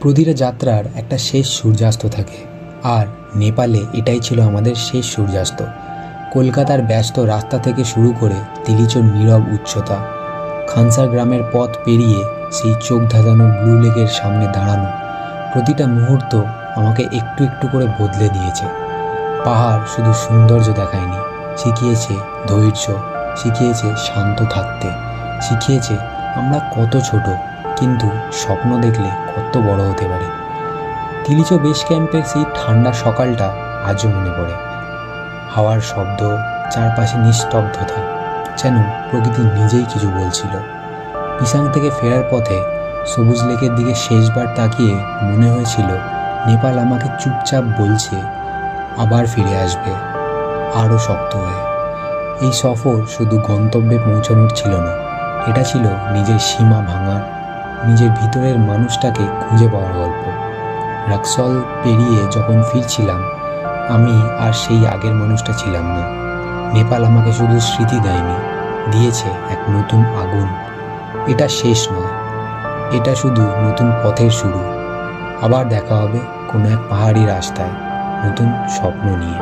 প্রতিটা যাত্রার একটা শেষ সূর্যাস্ত থাকে, আর নেপালে এটাই ছিল আমাদের শেষ সূর্যাস্ত। কলকাতার ব্যস্ত রাস্তা থেকে শুরু করে তিলিচোর নীরব উচ্চতা, খানসার গ্রামের পথ পেরিয়ে সেই চোখ ধাঁধানো ব্লু লেকের সামনে দাঁড়ানো, প্রতিটা মুহূর্ত আমাকে একটু একটু করে বদলে দিয়েছে। পাহাড় শুধু সৌন্দর্য দেখায়নি, শিখিয়েছে ধৈর্য, শিখিয়েছে শান্ত থাকতে, শিখিয়েছে আমরা কত ছোট কিন্তু স্বপ্ন দেখলে কত বড় হতে পারে। তিলিচো বেস ক্যাম্পের সেই ঠান্ডা সকালটা আজও মনে পড়ে। হাওয়ার শব্দ, চারপাশে নিস্তব্ধতা, যেন প্রকৃতি নিজেই কিছু বলছিল। পিসাং থেকে ফেরার পথে সবুজ লেকের দিকে শেষবার তাকিয়ে মনে হয়েছিল নেপাল আমাকে চুপচাপ বলছে আবার ফিরে আসবে, আরও শক্ত হয়ে। এই সফর শুধু গন্তব্যে পৌঁছানোর ছিল না, এটা ছিল নিজের সীমা ভাঙার, নিজের ভিতরের মানুষটাকে খুঁজে পাওয়ার গল্প। রাক্সল পেরিয়ে যখন ফিরছিলাম, আমি আর সেই আগের মানুষটা ছিলাম না। নেপাল আমাকে শুধু স্মৃতি দেয়নি, দিয়েছে এক নতুন আগুন। এটা শেষ নয়, এটা শুধু নতুন পথের শুরু। আবার দেখা হবে কোনো এক পাহাড়ি রাস্তায়, নতুন স্বপ্ন নিয়ে।